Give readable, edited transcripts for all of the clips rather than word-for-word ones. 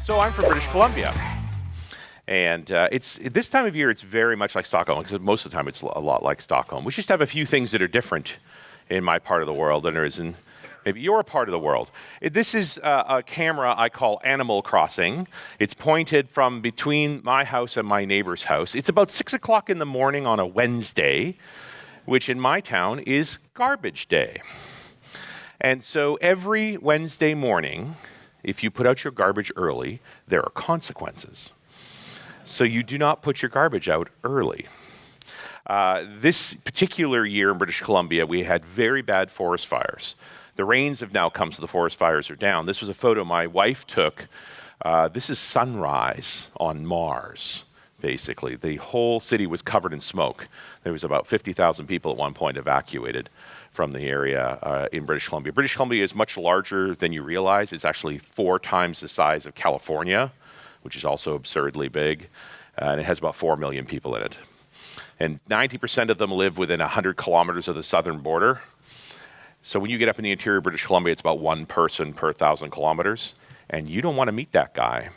So I'm from British Columbia. And it's this time of year, it's very much like Stockholm, because most of the time it's a lot like Stockholm. We just have a few things that are different in my part of the world than there is in maybe your part of the world. This is a camera I call Animal Crossing. It's pointed from between my house and my neighbor's house. It's about 6 o'clock in the morning on a Wednesday, which in my town is garbage day. And so every Wednesday morning, if you put out your garbage early, there are consequences. So you do not put your garbage out early. This particular year in British Columbia, we had very bad forest fires. The rains have now come, so the forest fires are down. This was a photo my wife took. This is sunrise on Mars, basically. The whole city was covered in smoke. There was about 50,000 people at one point evacuated from the area in British Columbia. British Columbia is much larger than you realize. It's actually 4 times the size of California, which is also absurdly big, and it has about 4 million people in it. And 90% of them live within 100 kilometers of the southern border. So when you get up in the interior of British Columbia, it's about 1 person per 1,000 kilometers, and you don't want to meet that guy.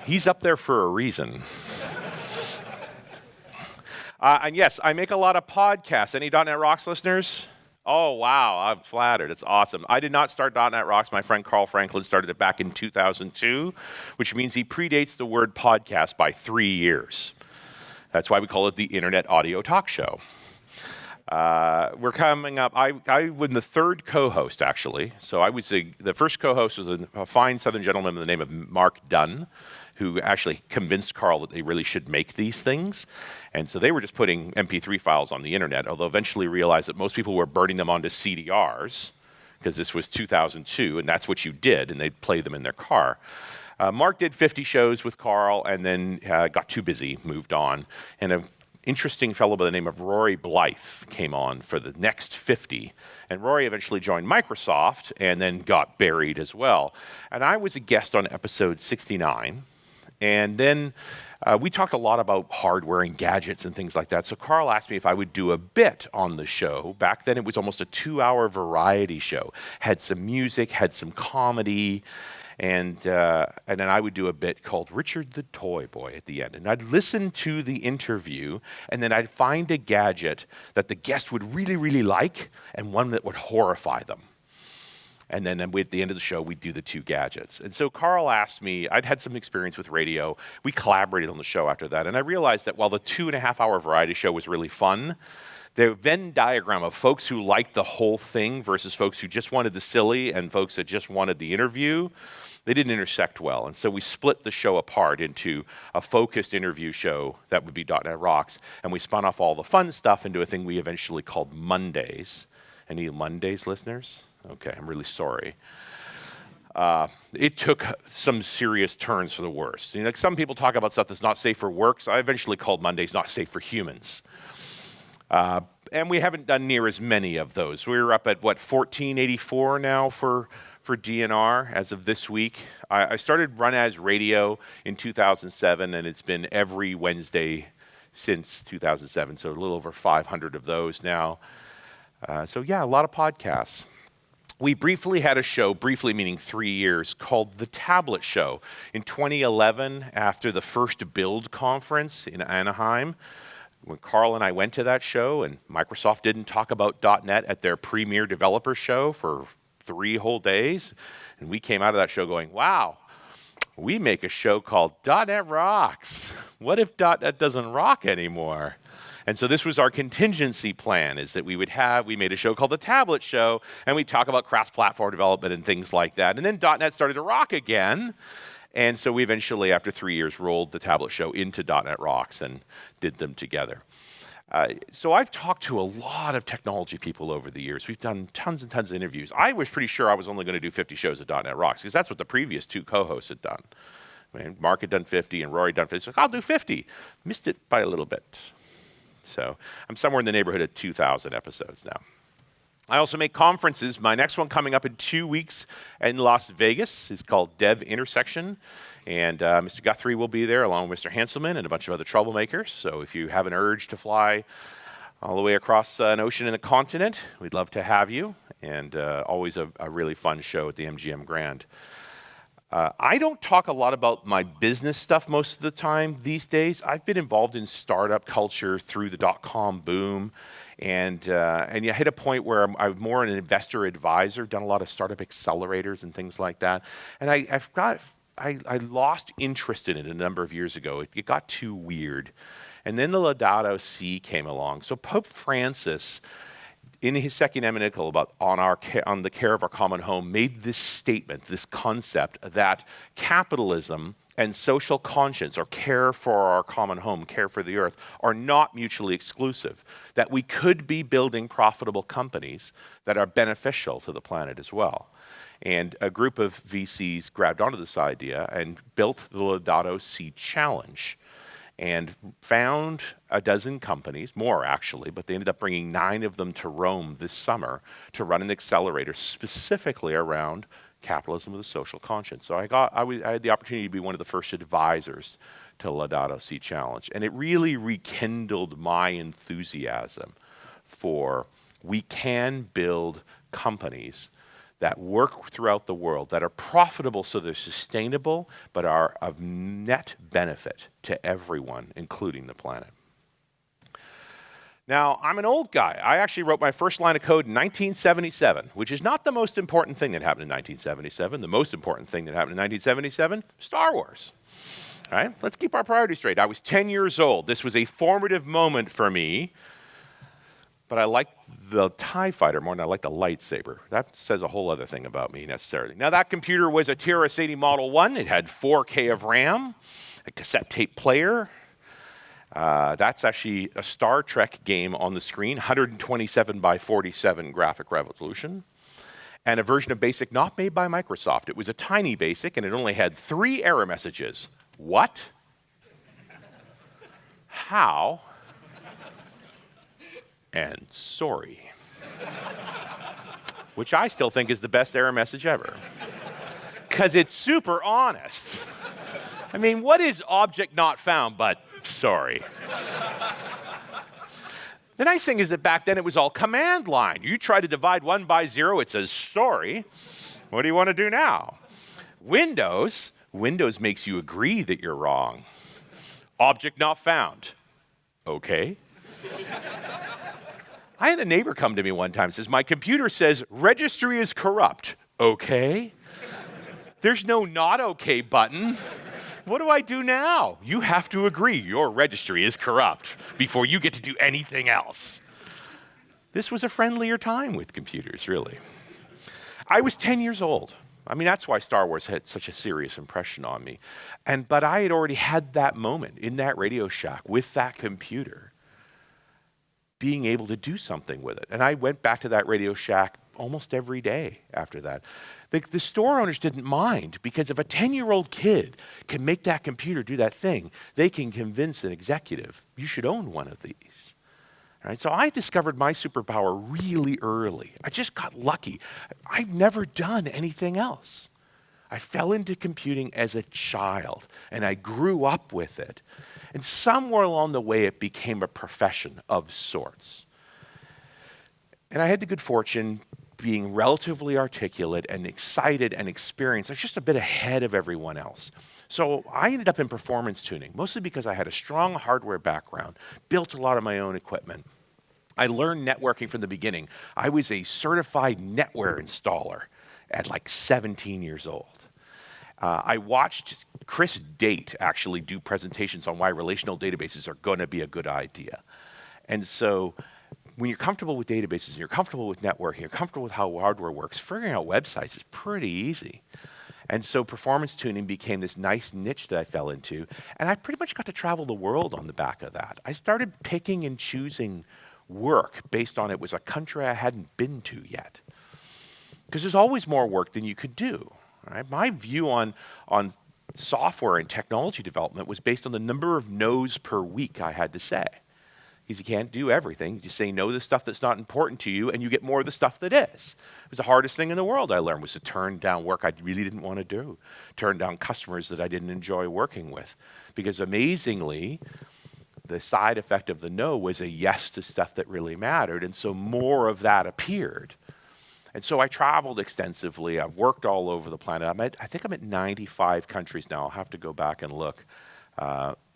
He's up there for a reason. And yes, I make a lot of podcasts. Any .NET Rocks listeners? Oh, wow, I'm flattered. It's awesome. I did not start .NET Rocks. My friend Carl Franklin started it back in 2002, which means he predates the word podcast by 3 years. That's why we call it the Internet Audio Talk Show. We're coming up. I was the 3rd co-host, actually. So I was the first co-host was a fine Southern gentleman by the name of Mark Dunn, who actually convinced Carl that they really should make these things. And so they were just putting MP3 files on the internet, although eventually realized that most people were burning them onto CDRs, because this was 2002, and that's what you did, and they'd play them in their car. Mark did 50 shows with Carl, and then got too busy, moved on. And an interesting fellow by the name of Rory Blythe came on for the next 50. And Rory eventually joined Microsoft, and then got buried as well. And I was a guest on episode 69. And then we talked a lot about hardware and gadgets and things like that. So Carl asked me if I would do a bit on the show. Back then it was almost a 2-hour variety show. Had some music, had some comedy, and then I would do a bit called Richard the Toy Boy at the end. And I'd listen to the interview, and then I'd find a gadget that the guest would really, really like, and one that would horrify them. And then at the end of the show, we'd do the 2 gadgets. And so Carl asked me, I'd had some experience with radio. We collaborated on the show after that. And I realized that while the 2.5-hour variety show was really fun, the Venn diagram of folks who liked the whole thing versus folks who just wanted the silly and folks that just wanted the interview, they didn't intersect well. And so we split the show apart into a focused interview show that would be .NET Rocks. And we spun off all the fun stuff into a thing we eventually called Mondays. Any Mondays listeners? Okay, I'm really sorry. It took some serious turns for the worst. You know, like some people talk about stuff that's not safe for work, so I eventually called Mondays not safe for humans. And we haven't done near as many of those. We're up at, 1484 now for DNR as of this week. I started Run As Radio in 2007, and it's been every Wednesday since 2007, so a little over 500 of those now. So yeah, a lot of podcasts. We briefly had a show, briefly meaning 3 years, called The Tablet Show in 2011 after the first Build conference in Anaheim. When Carl and I went to that show, and Microsoft didn't talk about .NET at their premier developer show for 3 whole days, and we came out of that show going, wow, we make a show called .NET Rocks. What if .NET doesn't rock anymore? And so this was our contingency plan, is that we made a show called The Tablet Show, and we talk about cross-platform development and things like that. And then .NET started to rock again. And so we eventually, after 3 years, rolled The Tablet Show into .NET Rocks and did them together. So I've talked to a lot of technology people over the years. We've done tons and tons of interviews. I was pretty sure I was only going to do 50 shows at .NET Rocks, because that's what the previous 2 co-hosts had done. I mean, Mark had done 50 and Rory had done 50. So I'll do 50. Missed it by a little bit. So I'm somewhere in the neighborhood of 2,000 episodes now. I also make conferences. My next one coming up in 2 weeks in Las Vegas is called Dev Intersection. And Mr. Guthrie will be there along with Mr. Hanselman and a bunch of other troublemakers. So if you have an urge to fly all the way across an ocean and a continent, we'd love to have you. And always a really fun show at the MGM Grand. I don't talk a lot about my business stuff most of the time these days. I've been involved in startup culture through the dot-com boom, and you hit a point where I'm more an investor advisor, done a lot of startup accelerators and things like that. And I lost interest in it a number of years ago. It got too weird. And then the Laudato Si came along. So Pope Francis, in his second encyclical about on the care of our common home, made this statement, this concept that capitalism and social conscience, or care for our common home, care for the earth, are not mutually exclusive. That we could be building profitable companies that are beneficial to the planet as well. And a group of VCs grabbed onto this idea and built the Laudato Si Challenge, and found a dozen companies, more actually, but they ended up bringing 9 of them to Rome this summer to run an accelerator specifically around capitalism with a social conscience. So I had the opportunity to be one of the first advisors to Laudato Si Challenge, and it really rekindled my enthusiasm for we can build companies that work throughout the world, that are profitable so they're sustainable, but are of net benefit to everyone, including the planet. Now, I'm an old guy. I actually wrote my first line of code in 1977, which is not the most important thing that happened in 1977. The most important thing that happened in 1977, Star Wars. All right, let's keep our priorities straight. I was 10 years old. This was a formative moment for me. But I like the TIE Fighter more than I like the lightsaber. That says a whole other thing about me necessarily. Now, that computer was a TRS-80 Model 1. It had 4K of RAM, a cassette tape player. That's actually a Star Trek game on the screen, 127 by 47 graphic resolution, and a version of BASIC not made by Microsoft. It was a tiny BASIC, and it only had 3 error messages. What? How? And sorry. Which I still think is the best error message ever. Because it's super honest. I mean, what is object not found but sorry? The nice thing is that back then it was all command line. You try to divide 1 by 0, it says sorry. What do you want to do now? Windows makes you agree that you're wrong. Object not found. Okay. I had a neighbor come to me one time and says, my computer says registry is corrupt. Okay. There's no not okay button. What do I do now? You have to agree your registry is corrupt before you get to do anything else. This was a friendlier time with computers, really. I was 10 years old. I mean, that's why Star Wars had such a serious impression on me. But I had already had that moment in that Radio Shack with that computer, being able to do something with it. And I went back to that Radio Shack almost every day after that. The store owners didn't mind, because if a 10-year-old kid can make that computer do that thing, they can convince an executive, you should own one of these. All right? So I discovered my superpower really early. I just got lucky. I've never done anything else. I fell into computing as a child, and I grew up with it. And somewhere along the way, it became a profession of sorts. And I had the good fortune being relatively articulate and excited and experienced. I was just a bit ahead of everyone else. So I ended up in performance tuning, mostly because I had a strong hardware background, built a lot of my own equipment. I learned networking from the beginning. I was a certified netware installer at like 17 years old. I watched Chris Date actually do presentations on why relational databases are going to be a good idea. And so when you're comfortable with databases, and you're comfortable with networking, you're comfortable with how hardware works, figuring out websites is pretty easy. And so performance tuning became this nice niche that I fell into, and I pretty much got to travel the world on the back of that. I started picking and choosing work based on it was a country I hadn't been to yet. Because there's always more work than you could do. Right? My view on software and technology development was based on the number of no's per week I had to say. Because you can't do everything. You say no to the stuff that's not important to you, and you get more of the stuff that is. It was the hardest thing in the world I learned, was to turn down work I really didn't want to do, turn down customers that I didn't enjoy working with. Because amazingly, the side effect of the no was a yes to stuff that really mattered, and so more of that appeared. And so I traveled extensively. I've worked all over the planet. I think I'm at 95 countries now. I'll have to go back and look.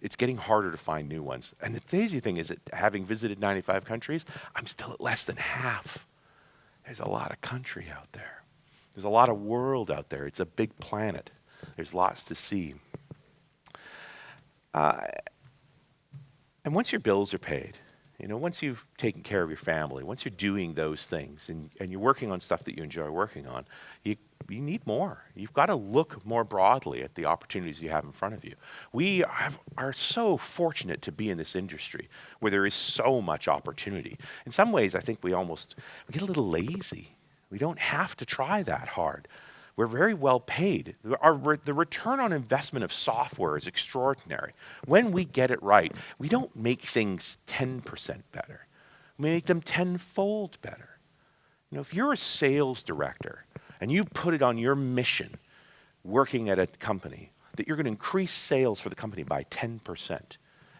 It's getting harder to find new ones. And the crazy thing is that having visited 95 countries, I'm still at less than half. There's a lot of country out there. There's a lot of world out there. It's a big planet. There's lots to see. And once your bills are paid, once you've taken care of your family, once you're doing those things and you're working on stuff that you enjoy working on, you need more. You've got to look more broadly at the opportunities you have in front of you. We are so fortunate to be in this industry where there is so much opportunity. In some ways, I think we get a little lazy. We don't have to try that hard. We're very well paid. The return on investment of software is extraordinary. When we get it right, we don't make things 10% better. We make them tenfold better. If you're a sales director and you put it on your mission working at a company that you're going to increase sales for the company by 10%,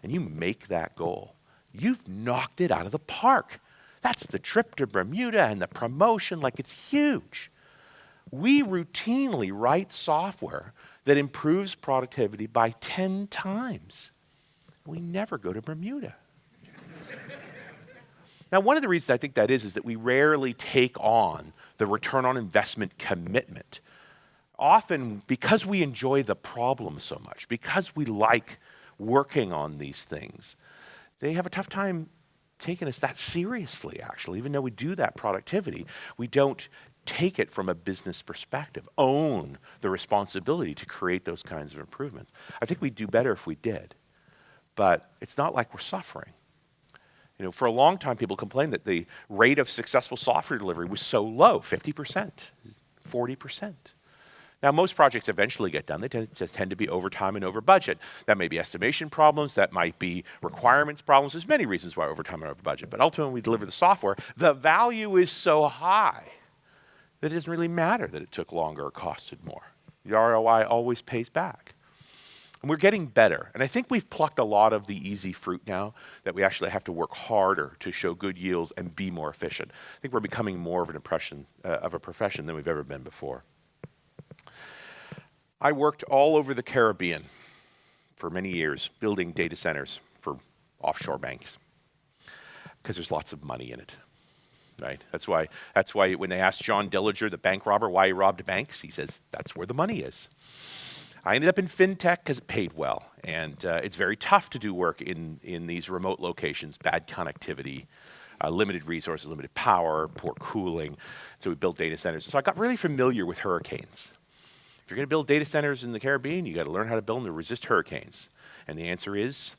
and you make that goal, you've knocked it out of the park. That's the trip to Bermuda and the promotion, it's huge. We routinely write software that improves productivity by 10 times. We never go to Bermuda. Now, one of the reasons I think that is that we rarely take on the return on investment commitment. Often, because we enjoy the problem so much, because we like working on these things, they have a tough time taking us that seriously, actually. Even though we do that productivity, we don't take it from a business perspective, own the responsibility to create those kinds of improvements. I think we'd do better if we did, but it's not like we're suffering. For a long time, people complained that the rate of successful software delivery was so low, 50%, 40%. Now, most projects eventually get done. They tend to be over time and over budget. That may be estimation problems. That might be requirements problems. There's many reasons why over time and over budget. But ultimately, when we deliver the software, the value is so high that it doesn't really matter that it took longer or costed more. The ROI always pays back. And we're getting better. And I think we've plucked a lot of the easy fruit now that we actually have to work harder to show good yields and be more efficient. I think we're becoming more of a profession than we've ever been before. I worked all over the Caribbean for many years building data centers for offshore banks because there's lots of money in it. Right? That's why when they asked John Dillinger, the bank robber, why he robbed banks, he says, that's where the money is. I ended up in fintech because it paid well. And it's very tough to do work in these remote locations, bad connectivity, limited resources, limited power, poor cooling. So we built data centers. So I got really familiar with hurricanes. If you're going to build data centers in the Caribbean, you got to learn how to build them to resist hurricanes. And the answer is,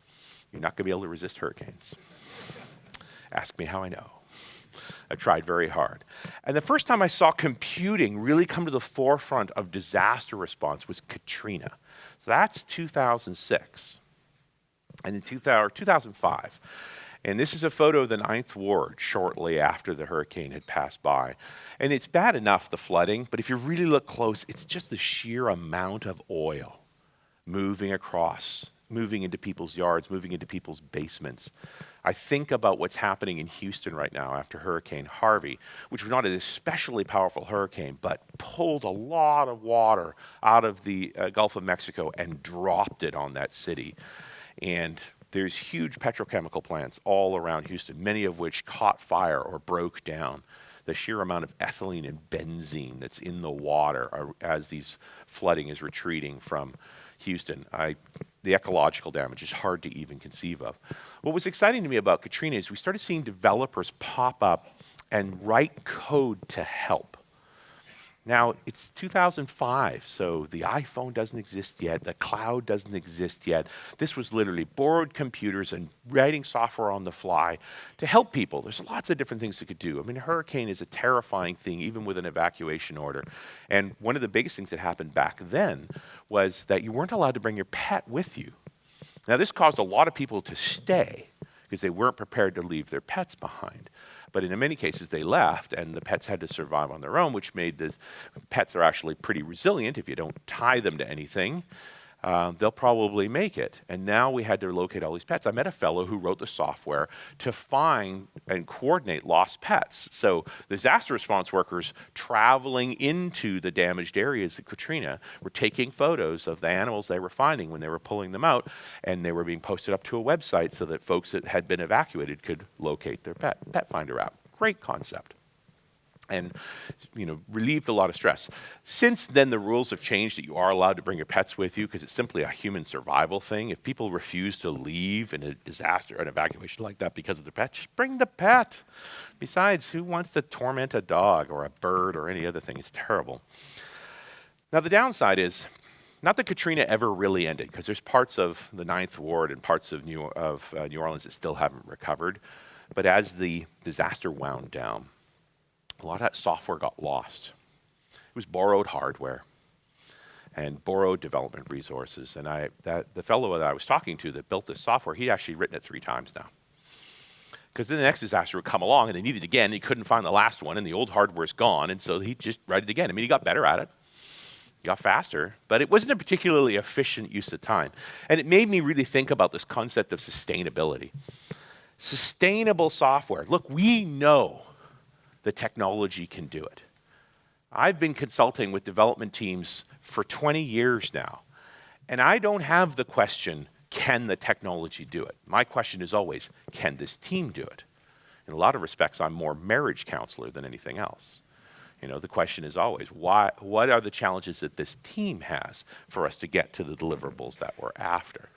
you're not going to be able to resist hurricanes. Ask me how I know. I tried very hard. And the first time I saw computing really come to the forefront of disaster response was Katrina. So that's 2006. And in 2005. And this is a photo of the Ninth Ward shortly after the hurricane had passed by. And it's bad enough, the flooding, but if you really look close, it's just the sheer amount of oil moving across, moving into people's yards, moving into people's basements. I think about what's happening in Houston right now after Hurricane Harvey, which was not an especially powerful hurricane, but pulled a lot of water out of the Gulf of Mexico and dropped it on that city. And there's huge petrochemical plants all around Houston, many of which caught fire or broke down. The sheer amount of ethylene and benzene that's in the water as these flooding is retreating from Houston. The ecological damage is hard to even conceive of. What was exciting to me about Katrina is we started seeing developers pop up and write code to help. Now, it's 2005, so the iPhone doesn't exist yet. The cloud doesn't exist yet. This was literally borrowed computers and writing software on the fly to help people. There's lots of different things you could do. I mean, a hurricane is a terrifying thing, even with an evacuation order. And one of the biggest things that happened back then was that you weren't allowed to bring your pet with you. Now, this caused a lot of people to stay because they weren't prepared to leave their pets behind. But in many cases, they left, and the pets had to survive on their own, which made the pets are actually pretty resilient if you don't tie them to anything. they'll probably make it. And now we had to locate all these pets. I met a fellow who wrote the software to find and coordinate lost pets. So disaster response workers traveling into the damaged areas of Katrina were taking photos of the animals they were finding when they were pulling them out, and they were being posted up to a website so that folks that had been evacuated could locate their pet. Pet Finder app. Great concept. And relieved a lot of stress. Since then, the rules have changed that you are allowed to bring your pets with you because it's simply a human survival thing. If people refuse to leave in a disaster, an evacuation like that because of their pet, just bring the pet. Besides, who wants to torment a dog or a bird or any other thing? It's terrible. Now, the downside is, not that Katrina ever really ended, because there's parts of the Ninth Ward and parts of New Orleans that still haven't recovered. But as the disaster wound down, a lot of that software got lost. It was borrowed hardware and borrowed development resources. And the fellow that I was talking to that built this software, he'd actually written it 3 times now. Because then the next disaster would come along and they needed it again. And he couldn't find the last one and the old hardware's gone. And so he'd just write it again. I mean, he got better at it. He got faster, but it wasn't a particularly efficient use of time. And it made me really think about this concept of sustainability. Sustainable software. Look, we know the technology can do it. I've been consulting with development teams for 20 years now, and I don't have the question, can the technology do it? My question is always, can this team do it? In a lot of respects, I'm more marriage counselor than anything else. The question is always, what are the challenges that this team has for us to get to the deliverables that we're after?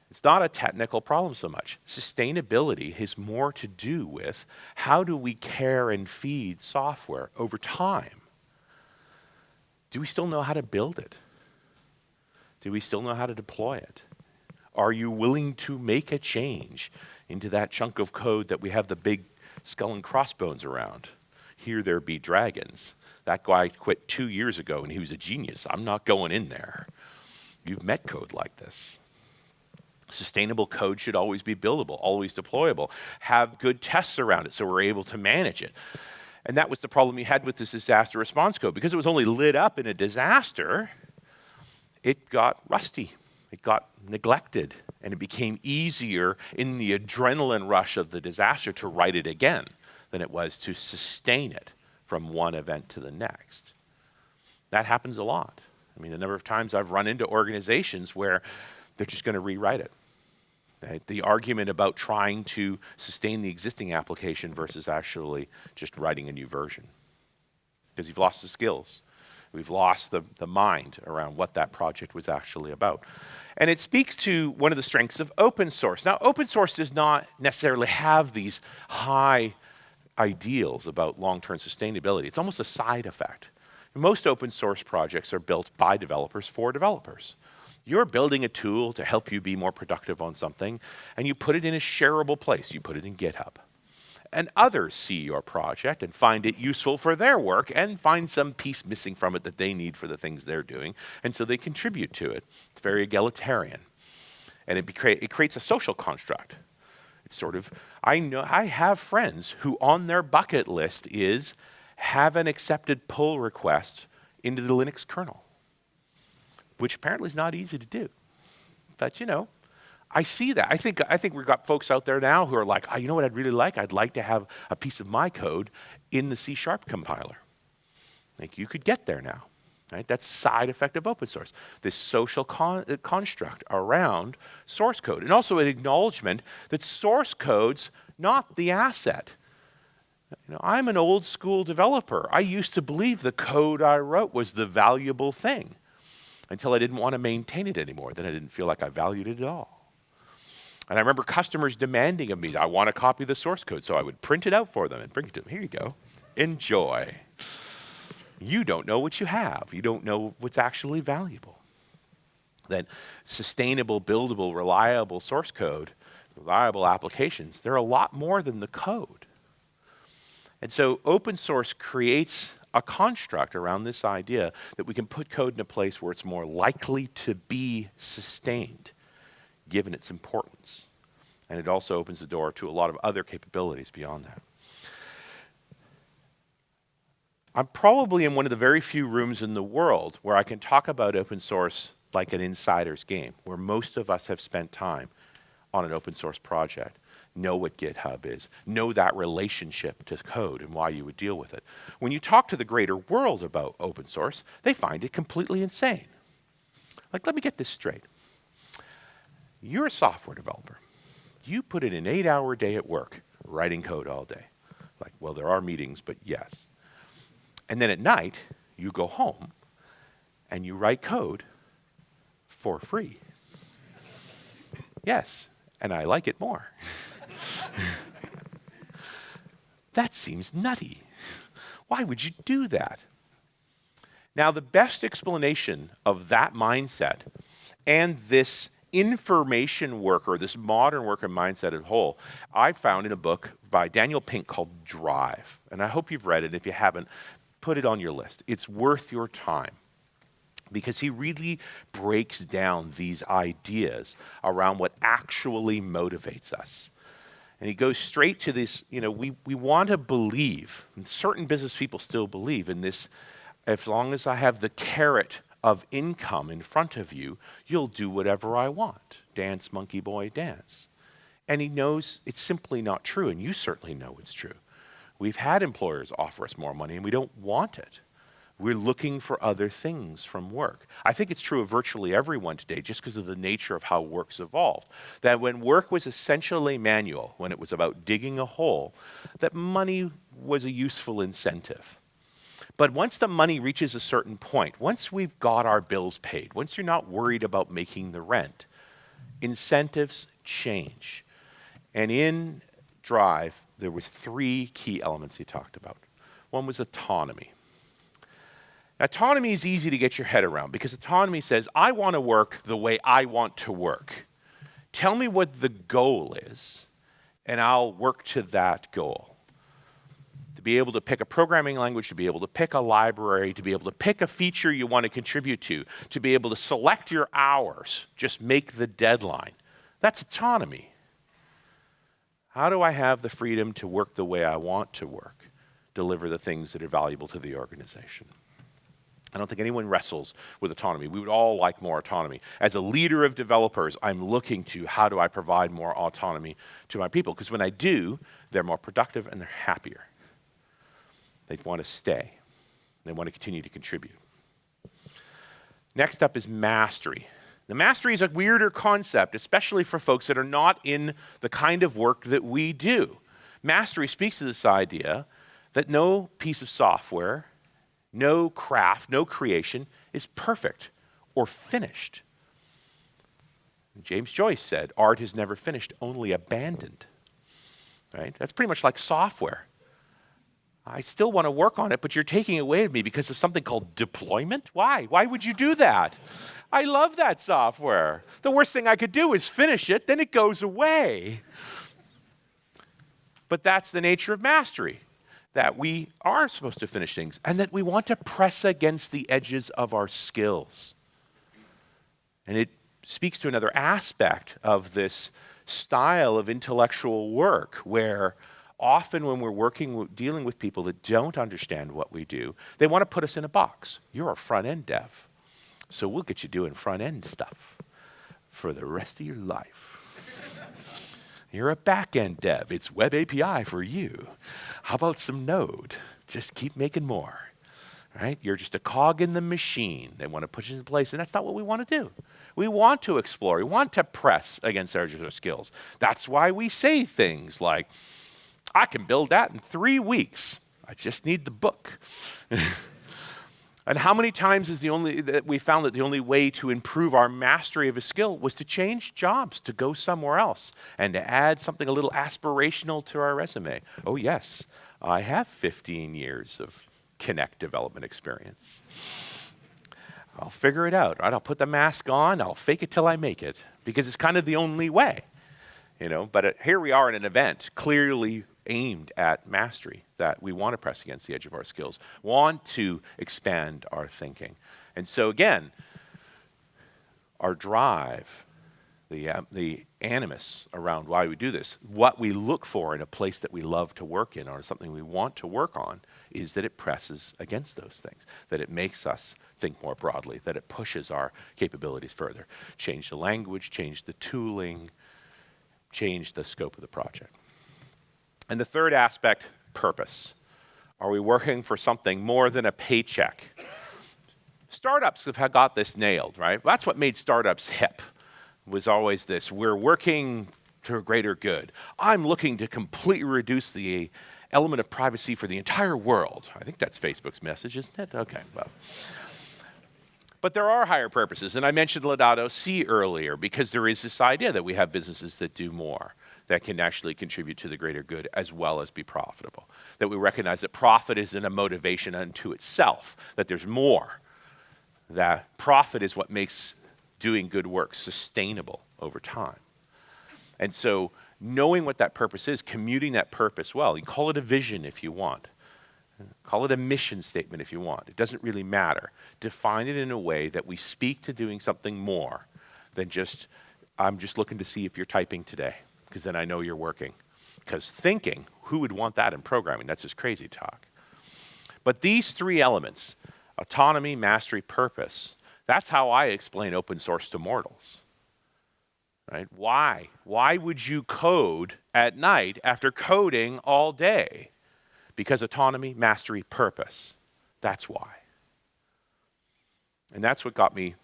It's not a technical problem so much. Sustainability has more to do with how do we care and feed software over time? Do we still know how to build it? Do we still know how to deploy it? Are you willing to make a change into that chunk of code that we have the big skull and crossbones around? Here there be dragons. That guy quit 2 years ago and he was a genius. I'm not going in there. You've met code like this. Sustainable code should always be buildable, always deployable, have good tests around it so we're able to manage it. And that was the problem we had with this disaster response code. Because it was only lit up in a disaster, it got rusty, it got neglected, and it became easier in the adrenaline rush of the disaster to write it again than it was to sustain it from one event to the next. That happens a lot. I mean, the number of times I've run into organizations where they're just going to rewrite it. Right? The argument about trying to sustain the existing application versus actually just writing a new version. Because you've lost the skills. We've lost the mind around what that project was actually about. And it speaks to one of the strengths of open source. Now, open source does not necessarily have these high ideals about long-term sustainability. It's almost a side effect. Most open source projects are built by developers for developers. You're building a tool to help you be more productive on something, and you put it in a shareable place. You put it in GitHub. And others see your project and find it useful for their work and find some piece missing from it that they need for the things they're doing, and so they contribute to it. It's very egalitarian. And it creates a social construct. It's sort of, I have friends who on their bucket list is have an accepted pull request into the Linux kernel, which apparently is not easy to do. But I see that. I think we've got folks out there now who are like, you know what I'd really like? I'd like to have a piece of my code in the C# compiler. Like you could get there now. Right? That's a side effect of open source. This social construct around source code. And also an acknowledgement that source code's not the asset. I'm an old school developer. I used to believe the code I wrote was the valuable thing until I didn't want to maintain it anymore. Then I didn't feel like I valued it at all. And I remember customers demanding of me, I want to copy the source code. So I would print it out for them and bring it to them. Here you go. Enjoy. You don't know what you have. You don't know what's actually valuable. Then sustainable, buildable, reliable source code, reliable applications, they're a lot more than the code. And so open source creates a construct around this idea that we can put code in a place where it's more likely to be sustained, given its importance. And it also opens the door to a lot of other capabilities beyond that. I'm probably in one of the very few rooms in the world where I can talk about open source like an insider's game, where most of us have spent time on an open source project, know what GitHub is, know that relationship to code and why you would deal with it. When you talk to the greater world about open source, they find it completely insane. Like, let me get this straight. You're a software developer. You put in an 8-hour day at work writing code all day. Like, well, there are meetings, but yes. And then at night, you go home and you write code for free. Yes, and I like it more. That seems nutty. Why would you do that? Now, the best explanation of that mindset and this information worker, this modern worker mindset as a whole, I found in a book by Daniel Pink called Drive. And I hope you've read it. If you haven't, put it on your list. It's worth your time, because he really breaks down these ideas around what actually motivates us. And he goes straight to this, we want to believe, and certain business people still believe in this, as long as I have the carrot of income in front of you, you'll do whatever I want. Dance, monkey boy, dance. And he knows it's simply not true, and you certainly know it's true. We've had employers offer us more money, and we don't want it. We're looking for other things from work. I think it's true of virtually everyone today, just because of the nature of how work's evolved. That when work was essentially manual, when it was about digging a hole, that money was a useful incentive. But once the money reaches a certain point, once we've got our bills paid, once you're not worried about making the rent, incentives change. And in Drive, there was 3 key elements he talked about. One was autonomy. Autonomy is easy to get your head around, because autonomy says, I want to work the way I want to work. Tell me what the goal is, and I'll work to that goal. To be able to pick a programming language, to be able to pick a library, to be able to pick a feature you want to contribute to be able to select your hours, just make the deadline. That's autonomy. How do I have the freedom to work the way I want to work, deliver the things that are valuable to the organization? I don't think anyone wrestles with autonomy. We would all like more autonomy. As a leader of developers, I'm looking to how do I provide more autonomy to my people? Because when I do, they're more productive and they're happier. They want to stay. They want to continue to contribute. Next up is mastery. The mastery is a weirder concept, especially for folks that are not in the kind of work that we do. Mastery speaks to this idea that no piece of software, no craft, no creation is perfect or finished. James Joyce said, art is never finished, only abandoned. Right? That's pretty much like software. I still want to work on it, but you're taking it away from me because of something called deployment? Why? Why would you do that? I love that software. The worst thing I could do is finish it, then it goes away. But that's the nature of mastery, that we are supposed to finish things and that we want to press against the edges of our skills. And it speaks to another aspect of this style of intellectual work, where often when we're dealing with people that don't understand what we do, they want to put us in a box. You're a front-end dev, so we'll get you doing front-end stuff for the rest of your life. You're a back-end dev. It's web API for you. How about some Node? Just keep making more, right? You're just a cog in the machine. They want to put you in place, and that's not what we want to do. We want to explore. We want to press against our skills. That's why we say things like, I can build that in 3 weeks. I just need the book. And how many times is we found that the only way to improve our mastery of a skill was to change jobs, to go somewhere else, and to add something a little aspirational to our resume. Oh yes, I have 15 years of Connect development experience. I'll figure it out, right? I'll put the mask on, I'll fake it till I make it, because it's kind of the only way, But here we are in an event clearly aimed at mastery, that we want to press against the edge of our skills, want to expand our thinking. And so again, our drive, the animus around why we do this, what we look for in a place that we love to work in or something we want to work on, is that it presses against those things, that it makes us think more broadly, that it pushes our capabilities further. Change the language, change the tooling, change the scope of the project. And the third aspect, purpose. Are we working for something more than a paycheck? Startups have got this nailed, right? That's what made startups hip, was always this: we're working to a greater good. I'm looking to completely reduce the element of privacy for the entire world. I think that's Facebook's message, isn't it? Okay, well. But there are higher purposes, and I mentioned Laudato Si earlier because there is this idea that we have businesses that do more, that can actually contribute to the greater good as well as be profitable. That we recognize that profit isn't a motivation unto itself, that there's more. That profit is what makes doing good work sustainable over time. And so knowing what that purpose is, commuting that purpose well, you call it a vision if you want. Call it a mission statement if you want. It doesn't really matter. Define it in a way that we speak to doing something more than just, I'm just looking to see if you're typing today, because then I know you're working. Because thinking, who would want that in programming? That's just crazy talk. But these three elements, autonomy, mastery, purpose, that's how I explain open source to mortals. Right? Why? Why would you code at night after coding all day? Because autonomy, mastery, purpose. That's why. And that's what got me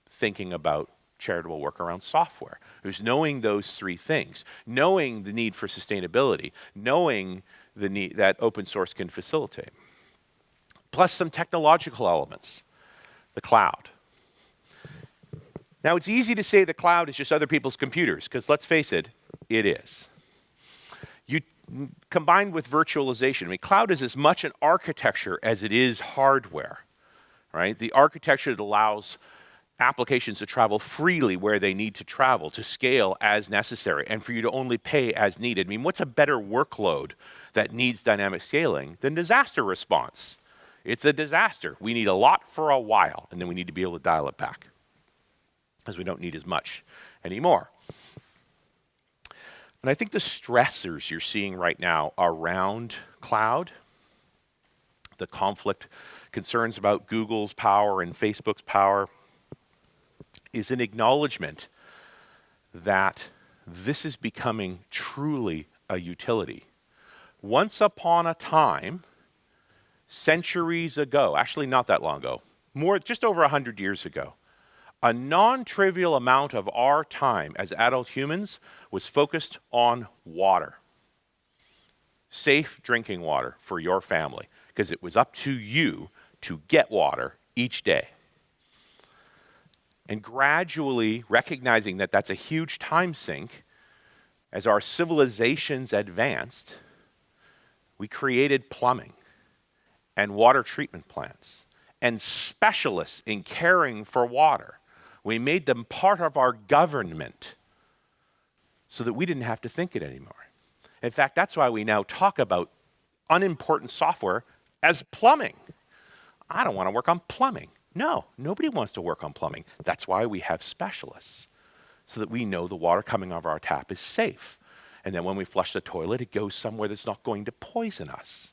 thinking about charitable work around software. It was knowing those three things, knowing the need for sustainability, knowing the need that open source can facilitate. Plus some technological elements, the cloud. Now, it's easy to say the cloud is just other people's computers, because let's face it, it is. Combined with virtualization, I mean, cloud is as much an architecture as it is hardware, right? The architecture that allows applications to travel freely where they need to travel, to scale as necessary, and for you to only pay as needed. I mean, what's a better workload that needs dynamic scaling than disaster response? It's a disaster. We need a lot for a while, and then we need to be able to dial it back, because we don't need as much anymore. And I think the stressors you're seeing right now around cloud, the conflict, concerns about Google's power and Facebook's power, is an acknowledgement that this is becoming truly a utility. Once upon a time, centuries ago, actually not that long ago, just over 100 years ago, a non-trivial amount of our time as adult humans was focused on water. Safe drinking water for your family, because it was up to you to get water each day. And gradually recognizing that that's a huge time sink, as our civilizations advanced, we created plumbing and water treatment plants and specialists in caring for water. We made them part of our government so that we didn't have to think it anymore. In fact, that's why we now talk about unimportant software as plumbing. I don't want to work on plumbing. No, nobody wants to work on plumbing. That's why we have specialists, so that we know the water coming out of our tap is safe. And then when we flush the toilet, it goes somewhere that's not going to poison us.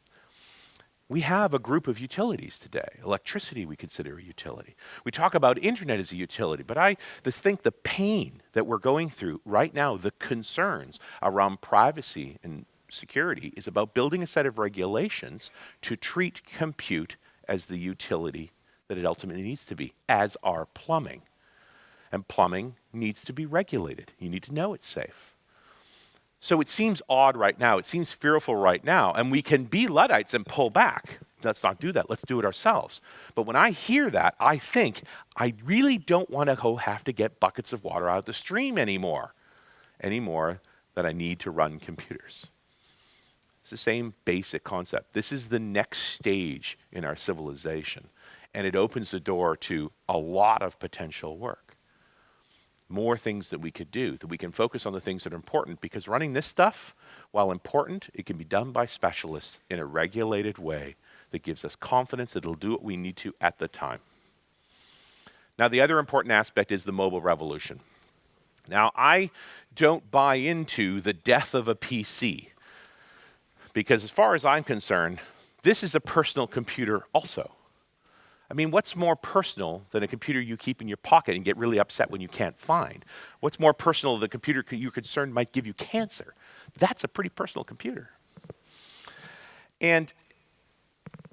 We have a group of utilities today. Electricity we consider a utility. We talk about internet as a utility, but I just think the pain that we're going through right now, the concerns around privacy and security, is about building a set of regulations to treat compute as the utility that it ultimately needs to be, as our plumbing. And plumbing needs to be regulated. You need to know it's safe. So it seems odd right now, it seems fearful right now, and we can be Luddites and pull back. Let's not do that, let's do it ourselves. But when I hear that, I think, I really don't want to have to get buckets of water out of the stream anymore that I need to run computers. It's the same basic concept. This is the next stage in our civilization, and it opens the door to a lot of potential work. More things that we could do, that we can focus on the things that are important, because running this stuff, while important, it can be done by specialists in a regulated way that gives us confidence that it'll do what we need to at the time. Now, the other important aspect is the mobile revolution. Now, I don't buy into the death of a PC because as far as I'm concerned, this is a personal computer also. I mean, what's more personal than a computer you keep in your pocket and get really upset when you can't find? What's more personal than a computer you're concerned might give you cancer? That's a pretty personal computer. And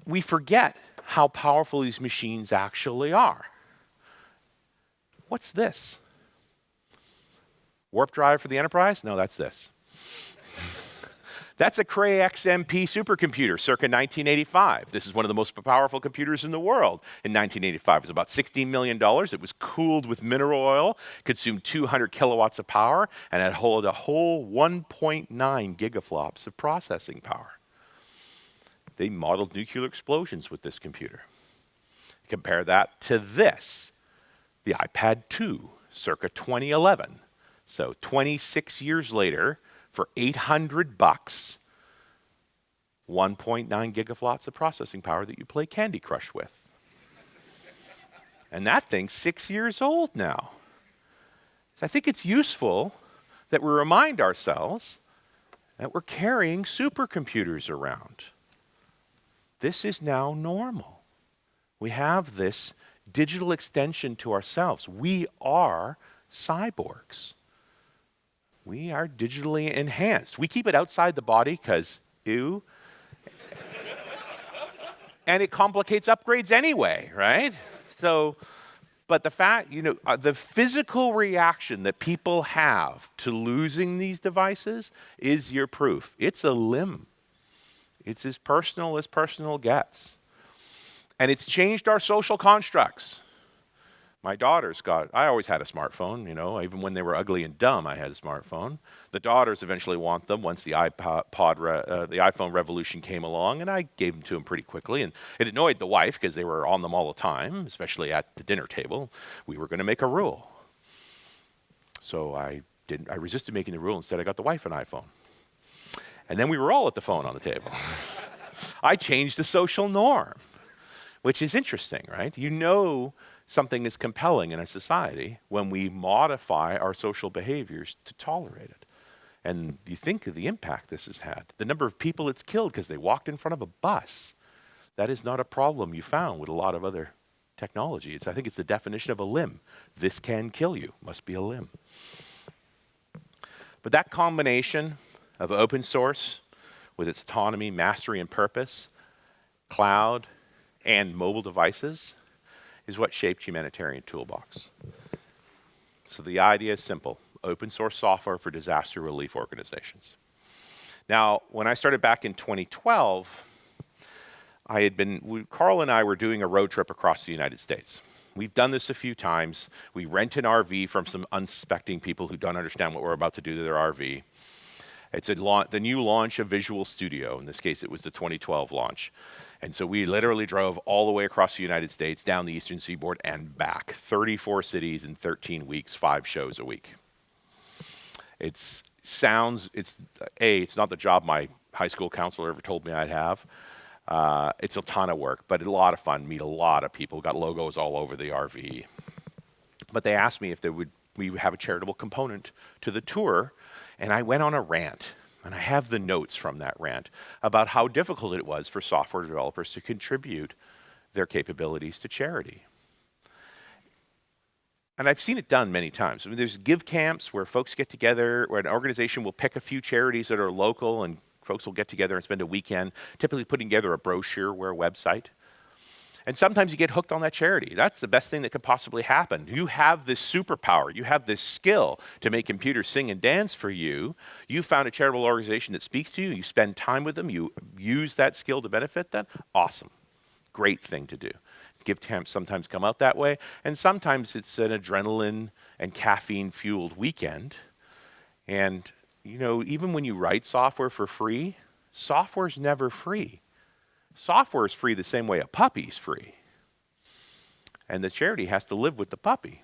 we forget how powerful these machines actually are. What's this? Warp drive for the Enterprise? No, that's this. That's a Cray XMP supercomputer circa 1985. This is one of the most powerful computers in the world in 1985. It was about $16 million. It was cooled with mineral oil, consumed 200 kilowatts of power, and it held a whole 1.9 gigaflops of processing power. They modeled nuclear explosions with this computer. Compare that to this, the iPad 2, circa 2011. So 26 years later, for $800, 1.9 gigaflops of processing power that you play Candy Crush with. And that thing's 6 years old now. So I think it's useful that we remind ourselves that we're carrying supercomputers around. This is now normal. We have this digital extension to ourselves. We are cyborgs. We are digitally enhanced. We keep it outside the body because, ew. And it complicates upgrades anyway, right? So, but the fact, the physical reaction that people have to losing these devices is your proof. It's a limb. It's as personal gets. And it's changed our social constructs. My daughters I always had a smartphone, even when they were ugly and dumb, I had a smartphone. The daughters eventually want them once the iPhone revolution came along, and I gave them to them pretty quickly. And it annoyed the wife because they were on them all the time, especially at the dinner table. We were going to make a rule. So I resisted making the rule. Instead, I got the wife an iPhone. And then we were all at the phone on the table. I changed the social norm, which is interesting, right? Something is compelling in a society when we modify our social behaviors to tolerate it. And you think of the impact this has had. The number of people it's killed because they walked in front of a bus. That is not a problem you found with a lot of other technology. I think it's the definition of a limb. This can kill you, must be a limb. But that combination of open source with its autonomy, mastery, and purpose, cloud, and mobile devices is what shaped Humanitarian Toolbox. So the idea is simple: open source software for disaster relief organizations. Now, when I started back in 2012, Carl and I were doing a road trip across the United States. We've done this a few times. We rent an RV from some unsuspecting people who don't understand what we're about to do to their RV. It's the new launch of Visual Studio. In this case, it was the 2012 launch. And so we literally drove all the way across the United States, down the eastern seaboard and back. 34 cities in 13 weeks, 5 shows a week. It's not the job my high school counselor ever told me I'd have. It's a ton of work, but a lot of fun. Meet a lot of people. Got logos all over the RV. But they asked me if we would have a charitable component to the tour, and I went on a rant. And I have the notes from that rant about how difficult it was for software developers to contribute their capabilities to charity. And I've seen it done many times. There's give camps where folks get together, where an organization will pick a few charities that are local, and folks will get together and spend a weekend, typically putting together a brochure or a website. And sometimes you get hooked on that charity. That's the best thing that could possibly happen. You have this superpower. You have this skill to make computers sing and dance for you. You found a charitable organization that speaks to you. You spend time with them. You use that skill to benefit them. Awesome. Great thing to do. Give camps sometimes come out that way. And sometimes it's an adrenaline and caffeine-fueled weekend. And, even when you write software for free, software's never free. Software is free the same way a puppy's free. And the charity has to live with the puppy.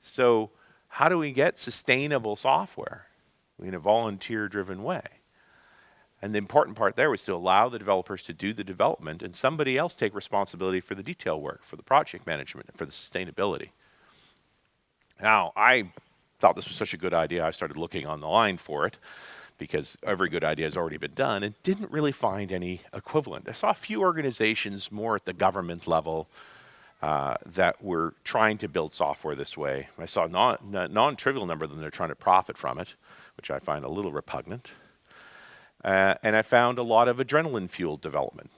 So how do we get sustainable software in a volunteer-driven way? And the important part there was to allow the developers to do the development and somebody else take responsibility for the detail work, for the project management, and for the sustainability. Now, I thought this was such a good idea, I started looking on the line for it because every good idea has already been done and didn't really find any equivalent. I saw a few organizations more at the government level that were trying to build software this way. I saw a non-trivial number of them that are trying to profit from it, which I find a little repugnant. And I found a lot of adrenaline-fueled development.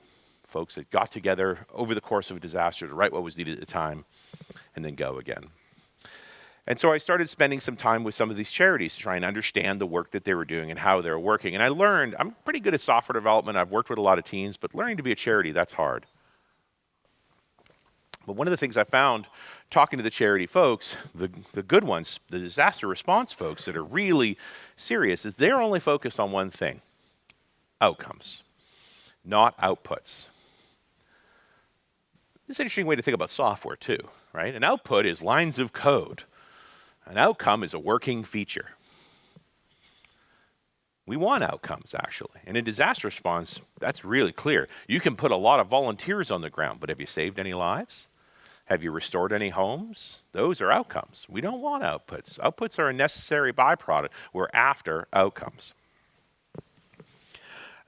Folks that got together over the course of a disaster to write what was needed at the time and then go again. And so I started spending some time with some of these charities to try and understand the work that they were doing and how they were working. And I learned, I'm pretty good at software development. I've worked with a lot of teams, but learning to be a charity, that's hard. But one of the things I found talking to the charity folks, the good ones, the disaster response folks that are really serious, is they're only focused on one thing: outcomes, not outputs. This is an interesting way to think about software too, right? An output is lines of code. An outcome is a working feature. We want outcomes, actually. And in disaster response, that's really clear. You can put a lot of volunteers on the ground, but have you saved any lives? Have you restored any homes? Those are outcomes. We don't want outputs. Outputs are a necessary byproduct. We're after outcomes.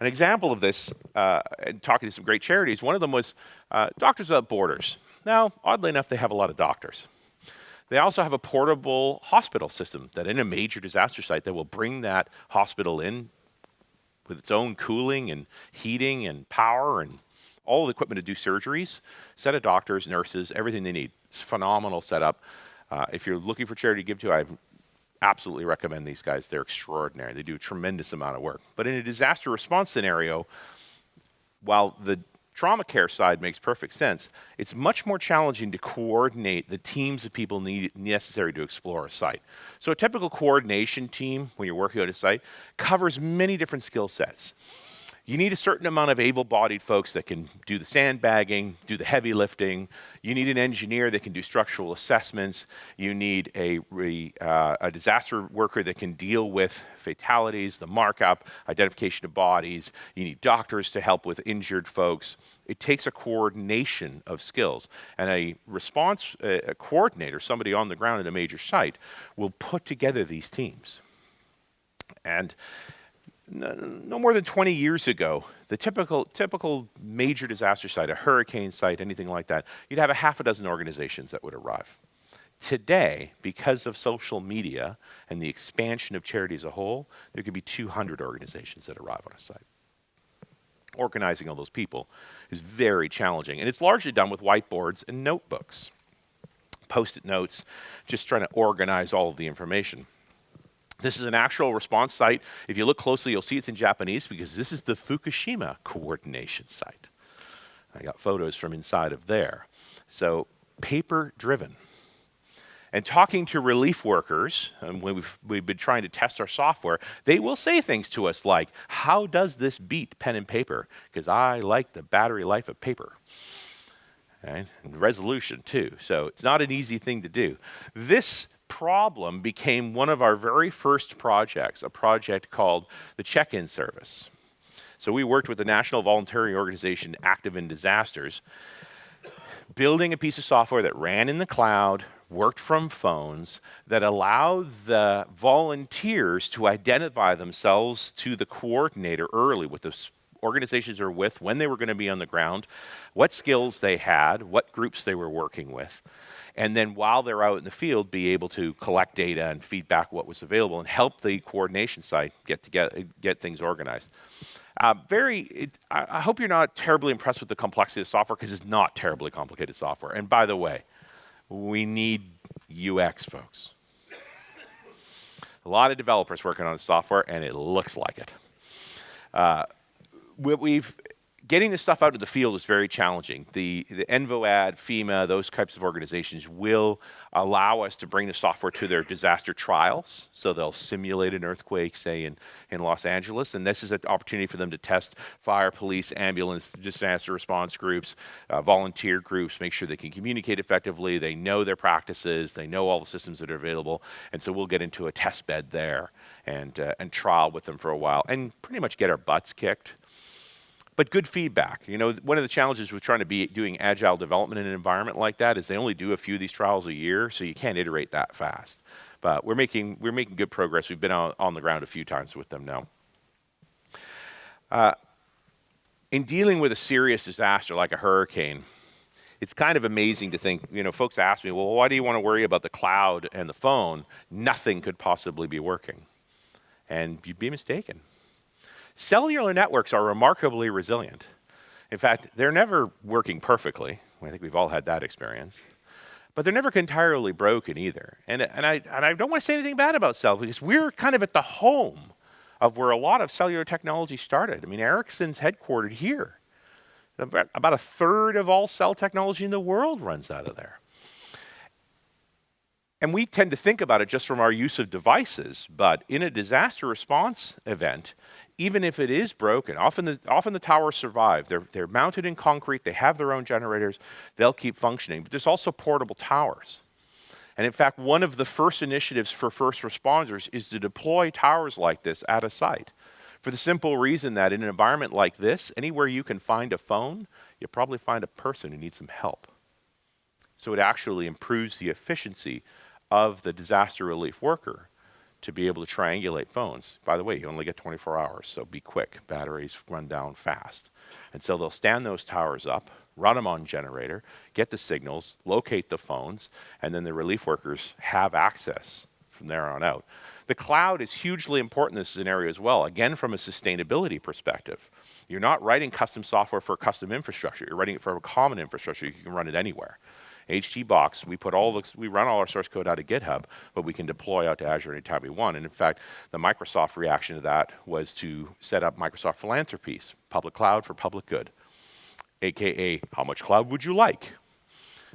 An example of this, talking to some great charities, one of them was Doctors Without Borders. Now, oddly enough, they have a lot of doctors. They also have a portable hospital system that in a major disaster site, they will bring that hospital in with its own cooling and heating and power and all the equipment to do surgeries, set of doctors, nurses, everything they need. It's a phenomenal setup. If you're looking for charity to give to, I absolutely recommend these guys. They're extraordinary. They do a tremendous amount of work. But in a disaster response scenario, while the trauma care side makes perfect sense, it's much more challenging to coordinate the teams of people necessary to explore a site. So a typical coordination team, when you're working on a site, covers many different skill sets. You need a certain amount of able-bodied folks that can do the sandbagging, do the heavy lifting. You need an engineer that can do structural assessments. You need a disaster worker that can deal with fatalities, the markup, identification of bodies. You need doctors to help with injured folks. It takes a coordination of skills. And a response a coordinator, somebody on the ground at a major site, will put together these teams. And no more than 20 years ago, the typical major disaster site, a hurricane site, anything like that, you'd have a half a dozen organizations that would arrive. Today, because of social media and the expansion of charity as a whole, there could be 200 organizations that arrive on a site. Organizing all those people is very challenging, and it's largely done with whiteboards and notebooks, Post-it notes, just trying to organize all of the information. This is an actual response site. If you look closely, you'll see it's in Japanese because this is the Fukushima coordination site. I got photos from inside of there. So paper-driven. And talking to relief workers, and when we've been trying to test our software, they will say things to us like, how does this beat pen and paper? Because I like the battery life of paper. Okay? And the resolution, too. So it's not an easy thing to do. This problem became one of our very first projects, a project called the Check-in Service. So we worked with the National Voluntary Organization Active in Disasters, building a piece of software that ran in the cloud, worked from phones, that allowed the volunteers to identify themselves to the coordinator early with the organizations they're with, when they were going to be on the ground, what skills they had, what groups they were working with. And then while they're out in the field, be able to collect data and feedback what was available and help the coordination site get things organized. I hope you're not terribly impressed with the complexity of software because it's not terribly complicated software. And by the way, we need UX folks. A lot of developers working on the software, and it looks like it. Getting this stuff out to the field is very challenging. The NVOAD, FEMA, those types of organizations will allow us to bring the software to their disaster trials. So they'll simulate an earthquake, say, in Los Angeles. And this is an opportunity for them to test fire, police, ambulance, disaster response groups, volunteer groups, make sure they can communicate effectively. They know their practices. They know all the systems that are available. And so we'll get into a test bed there and trial with them for a while and pretty much get our butts kicked. But good feedback. You know, one of the challenges with trying to be doing agile development in an environment like that is they only do a few of these trials a year, so you can't iterate that fast. But we're making good progress. We've been on the ground a few times with them now. In dealing with a serious disaster like a hurricane, it's kind of amazing to think, folks ask me, well, why do you want to worry about the cloud and the phone? Nothing could possibly be working. And you'd be mistaken. Cellular networks are remarkably resilient. In fact, they're never working perfectly. I think we've all had that experience. But they're never entirely broken either. And I don't want to say anything bad about cell because we're kind of at the home of where a lot of cellular technology started. I mean, Ericsson's headquartered here. About a third of all cell technology in the world runs out of there. And we tend to think about it just from our use of devices, but in a disaster response event, even if it is broken, often the towers survive. They're mounted in concrete, they have their own generators, they'll keep functioning. But there's also portable towers. And in fact, one of the first initiatives for first responders is to deploy towers like this at a site. For the simple reason that in an environment like this, anywhere you can find a phone, you'll probably find a person who needs some help. So it actually improves the efficiency of the disaster relief worker to be able to triangulate phones. By the way, you only get 24 hours, so be quick. Batteries run down fast. And so they'll stand those towers up, run them on generator, get the signals, locate the phones, and then the relief workers have access from there on out. The cloud is hugely important in this scenario as well, again, from a sustainability perspective. You're not writing custom software for custom infrastructure. You're writing it for a common infrastructure. You can run it anywhere. HTBox, we run all our source code out of GitHub, but we can deploy out to Azure anytime we want. And in fact, the Microsoft reaction to that was to set up Microsoft Philanthropies, public cloud for public good, AKA, how much cloud would you like?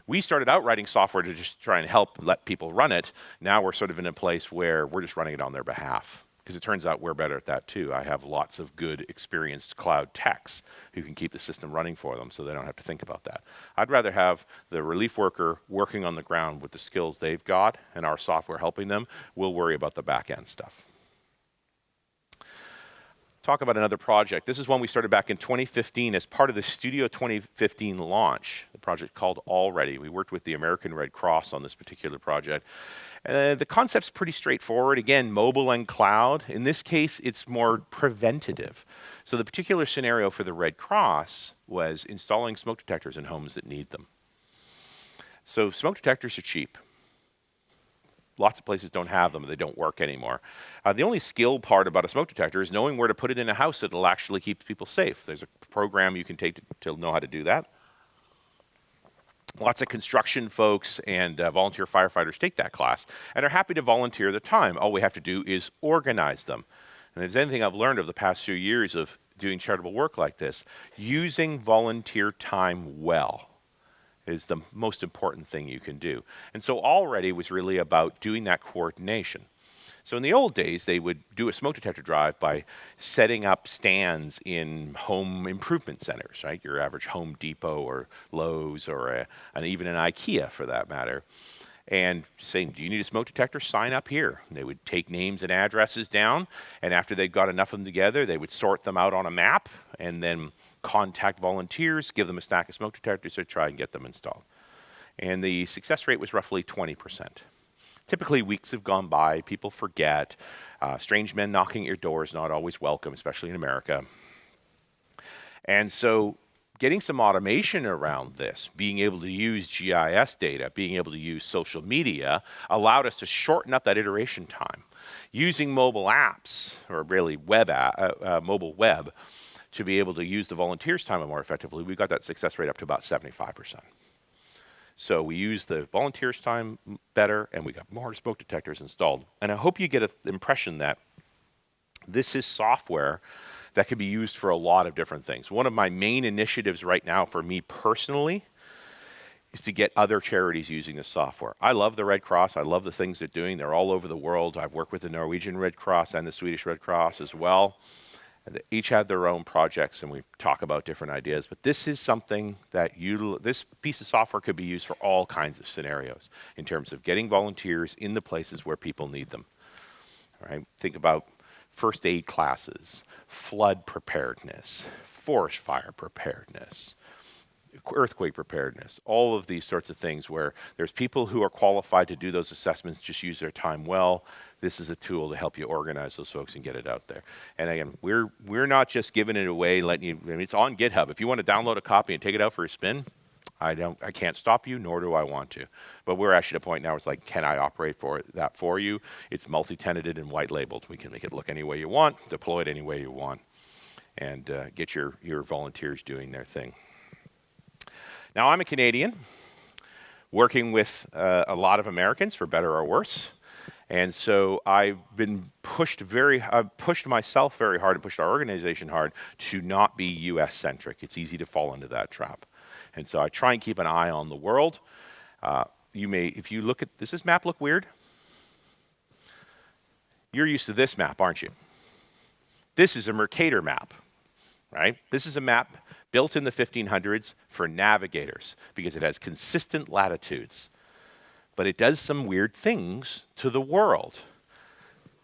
We started out writing software to just try and help let people run it. Now we're sort of in a place where we're just running it on their behalf. Because it turns out we're better at that too. I have lots of good, experienced cloud techs who can keep the system running for them so they don't have to think about that. I'd rather have the relief worker working on the ground with the skills they've got and our software helping them. We'll worry about the back end stuff. Talk about another project. This is one we started back in 2015 as part of the Studio 2015 launch, the project called Already. We worked with the American Red Cross on this particular project. The concept's pretty straightforward. Again, mobile and cloud. In this case, it's more preventative. So the particular scenario for the Red Cross was installing smoke detectors in homes that need them. So smoke detectors are cheap. Lots of places don't have them. They don't work anymore. The only skill part about a smoke detector is knowing where to put it in a house that will actually keep people safe. There's a program you can take to know how to do that. Lots of construction folks and volunteer firefighters take that class and are happy to volunteer the time. All we have to do is organize them. And if there's anything I've learned over the past few years of doing charitable work like this, using volunteer time well is the most important thing you can do. And so Already was really about doing that coordination. So in the old days, they would do a smoke detector drive by setting up stands in home improvement centers, right? Your average Home Depot or Lowe's or even an IKEA for that matter. And saying, do you need a smoke detector? Sign up here. And they would take names and addresses down. And after they got enough of them together, they would sort them out on a map and then contact volunteers, give them a stack of smoke detectors to try and get them installed. And the success rate was roughly 20%. Typically, weeks have gone by, people forget, strange men knocking at your door is not always welcome, especially in America. And so getting some automation around this, being able to use GIS data, being able to use social media, allowed us to shorten up that iteration time. Using mobile apps, or really mobile web, to be able to use the volunteers' time more effectively, we got that success rate up to about 75%. So we use the volunteers' time better, and we got more smoke detectors installed. And I hope you get the impression that this is software that can be used for a lot of different things. One of my main initiatives right now for me personally is to get other charities using this software. I love the Red Cross. I love the things they're doing. They're all over the world. I've worked with the Norwegian Red Cross and the Swedish Red Cross as well. They each have their own projects, and we talk about different ideas. But this is something that this piece of software could be used for all kinds of scenarios in terms of getting volunteers in the places where people need them. All right? Think about first aid classes, flood preparedness, forest fire preparedness, earthquake preparedness, all of these sorts of things where there's people who are qualified to do those assessments, just use their time well. This is a tool to help you organize those folks and get it out there. And again, we're not just giving it away, letting you, I mean, it's on GitHub. If you want to download a copy and take it out for a spin, I can't stop you, nor do I want to. But we're actually at a point now where it's like, can I operate that for you? It's multi-tenanted and white labeled. We can make it look any way you want, deploy it any way you want, and get your volunteers doing their thing. Now, I'm a Canadian working with a lot of Americans, for better or worse. And so I've pushed myself very hard and pushed our organization hard to not be US-centric. It's easy to fall into that trap. And so I try and keep an eye on the world. If you look at, does this map look weird? You're used to this map, aren't you? This is a Mercator map, right? This is a map built in the 1500s for navigators because it has consistent latitudes. But it does some weird things to the world.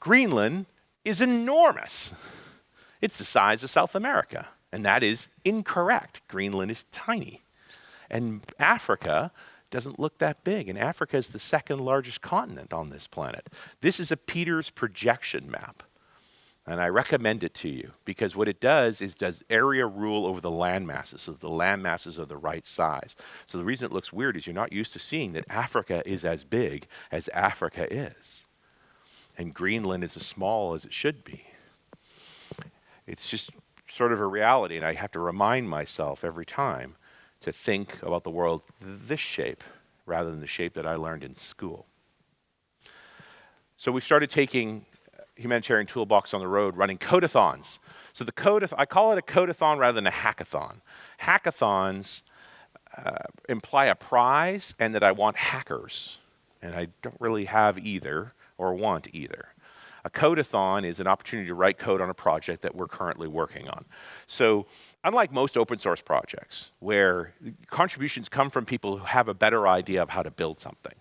Greenland is enormous. It's the size of South America, and that is incorrect. Greenland is tiny. And Africa doesn't look that big, and Africa is the second largest continent on this planet. This is a Peters projection map, and I recommend it to you because what it does is does area rule over the land masses, so the land masses are the right size. So the reason it looks weird is you're not used to seeing that Africa is as big as Africa is, and Greenland is as small as it should be. It's just sort of a reality, and I have to remind myself every time to think about the world this shape rather than the shape that I learned in school. So we started taking Humanitarian Toolbox on the road, running codeathons. So I call it a codeathon rather than a hackathon. Hackathons imply a prize and that I want hackers, and I don't really have either or want either. A codeathon is an opportunity to write code on a project that we're currently working on. So unlike most open source projects where contributions come from people who have a better idea of how to build something,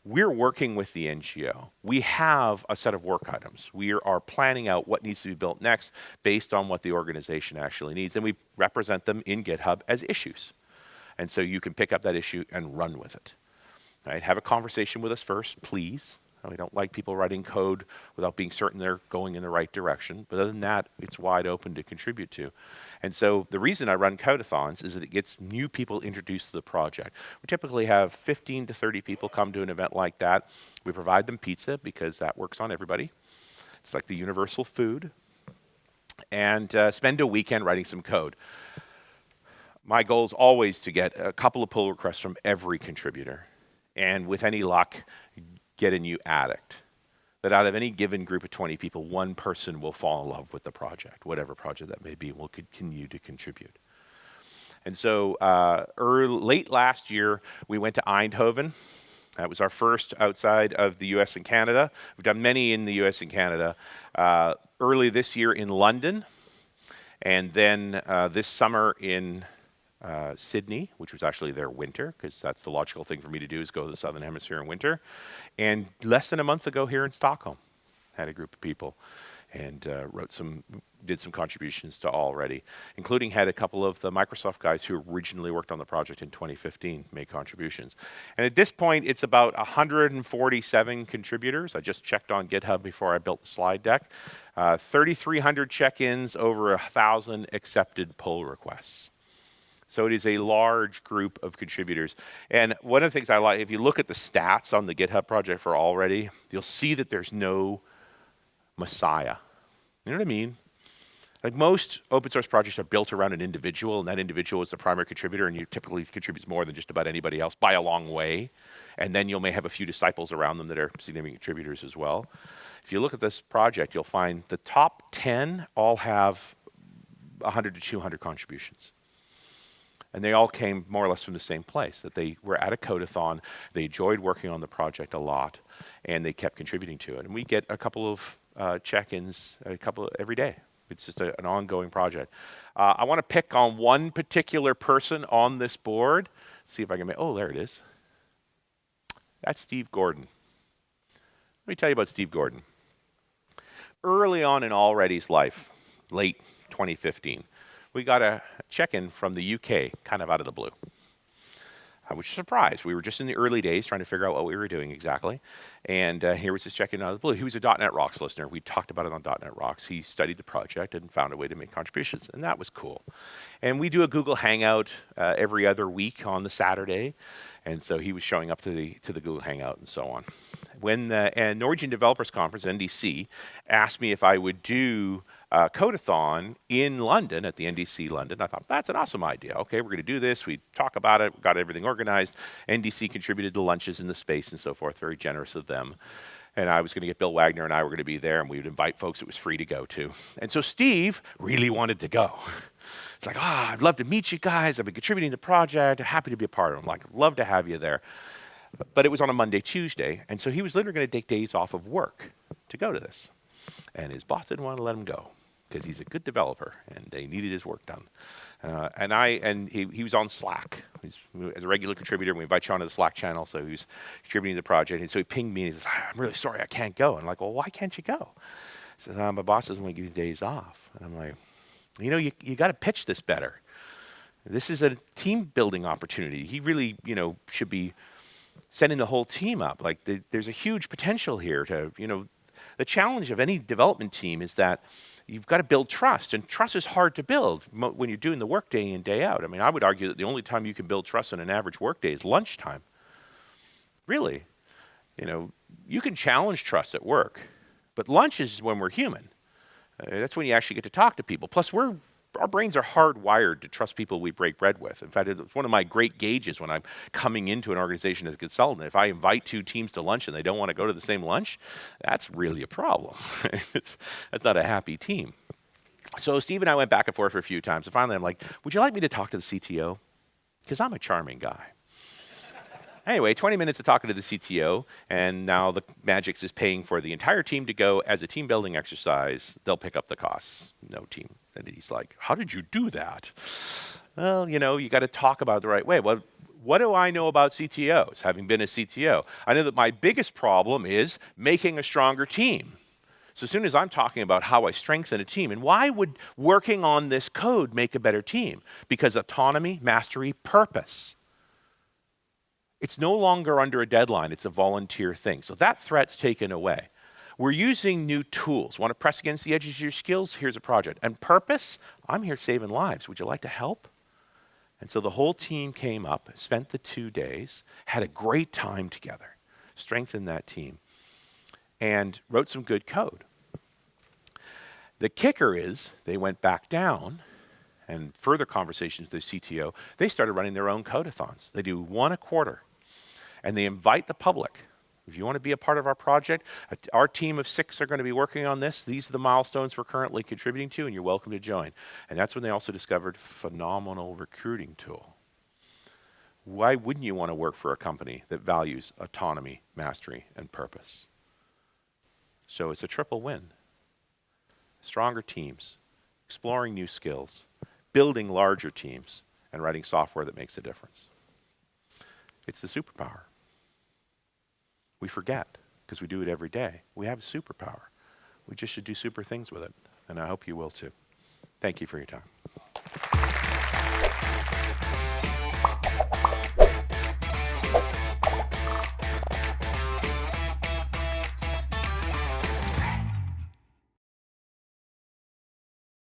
we're working with the NGO. We have a set of work items. We are planning out what needs to be built next based on what the organization actually needs, and we represent them in GitHub as issues. And so you can pick up that issue and run with it. Right? Have a conversation with us first, please. We don't like people writing code without being certain they're going in the right direction. But other than that, it's wide open to contribute to. And so the reason I run codeathons is that it gets new people introduced to the project. We typically have 15 to 30 people come to an event like that. We provide them pizza because that works on everybody. It's like the universal food. And spend a weekend writing some code. My goal is always to get a couple of pull requests from every contributor. And with any luck, get a new addict. That out of any given group of 20 people, one person will fall in love with the project, whatever project that may be, and will continue to contribute. And so late last year, we went to Eindhoven. That was our first outside of the US and Canada. We've done many in the US and Canada. Early this year in London, and then this summer in Sydney, which was actually their winter, because that's the logical thing for me to do is go to the Southern Hemisphere in winter. And less than a month ago here in Stockholm, had a group of people and did some contributions to already, including had a couple of the Microsoft guys who originally worked on the project in 2015 make contributions. And at this point, it's about 147 contributors. I just checked on GitHub before I built the slide deck. 3,300 check-ins, over 1,000 accepted pull requests. So it is a large group of contributors. And one of the things I like, if you look at the stats on the GitHub project for already, you'll see that there's no messiah. You know what I mean? Like most open source projects are built around an individual, and that individual is the primary contributor, and you typically contributes more than just about anybody else by a long way. And then you may have a few disciples around them that are significant contributors as well. If you look at this project, you'll find the top 10 all have 100 to 200 contributions. And they all came more or less from the same place, that they were at a codeathon, they enjoyed working on the project a lot, and they kept contributing to it. And we get a couple of check-ins every day. It's just an ongoing project. I want to pick on one particular person on this board. See if I can there it is. That's Steve Gordon. Let me tell you about Steve Gordon. Early on in Already's life, late 2015, we got a check-in from the UK, kind of out of the blue. Which is a surprise. We were just in the early days trying to figure out what we were doing exactly. And here was this check-in out of the blue. He was a .NET Rocks listener. We talked about it on .NET Rocks. He studied the project and found a way to make contributions, and that was cool. And we do a Google Hangout every other week on the Saturday, and so he was showing up to the Google Hangout and so on. When the Norwegian Developers Conference, NDC, asked me if I would do Codeathon in London, at the NDC London, I thought, that's an awesome idea. Okay, we're going to do this. We talk about it. We got everything organized. NDC contributed to lunches in the space and so forth. Very generous of them. And I was going to get Bill Wagner and I were going to be there, and we would invite folks it was free to go to. And so Steve really wanted to go. It's like, I'd love to meet you guys. I've been contributing to the project. I'm happy to be a part of it. I'm like, I'd love to have you there. But it was on a Monday, Tuesday, and so he was literally going to take days off of work to go to this. And his boss didn't want to let him go because he's a good developer, and they needed his work done. And he was on Slack. He's, as a regular contributor, we invite you onto the Slack channel, so he was contributing to the project. And so he pinged me, and he says, I'm really sorry, I can't go. And I'm like, well, why can't you go? He says, my boss doesn't want to give you days off. And I'm like, you got to pitch this better. This is a team-building opportunity. He really, should be setting the whole team up. Like, there's a huge potential here to, the challenge of any development team is that you've got to build trust, and trust is hard to build when you're doing the work day in, day out. I mean, I would argue that the only time you can build trust in an average work day is lunchtime. Really. You can challenge trust at work, but lunch is when we're human. That's when you actually get to talk to people. Plus, our brains are hardwired to trust people we break bread with. In fact, it's one of my great gauges when I'm coming into an organization as a consultant. If I invite two teams to lunch and they don't want to go to the same lunch, that's really a problem. That's not a happy team. So Steve and I went back and forth for a few times. And finally, I'm like, would you like me to talk to the CTO? Because I'm a charming guy. Anyway, 20 minutes of talking to the CTO, and now the Magix is paying for the entire team to go as a team building exercise. They'll pick up the costs. No team. And he's like, how did you do that? Well, you got to talk about it the right way. Well, what do I know about CTOs, having been a CTO? I know that my biggest problem is making a stronger team. So as soon as I'm talking about how I strengthen a team, and why would working on this code make a better team? Because autonomy, mastery, purpose. It's no longer under a deadline. It's a volunteer thing. So that threat's taken away. We're using new tools. Want to press against the edges of your skills? Here's a project. And purpose? I'm here saving lives. Would you like to help? And so the whole team came up, spent the 2 days, had a great time together, strengthened that team, and wrote some good code. The kicker is they went back down, and further conversations with the CTO, they started running their own codeathons. They do one a quarter. And they invite the public. If you want to be a part of our project, our team of 6 are going to be working on this. These are the milestones we're currently contributing to, and you're welcome to join. And that's when they also discovered phenomenal recruiting tool. Why wouldn't you want to work for a company that values autonomy, mastery, and purpose? So it's a triple win. Stronger teams, exploring new skills, building larger teams, and writing software that makes a difference. It's the superpower. We forget because we do it every day. We have a superpower. We just should do super things with it, and I hope you will too. Thank you for your time.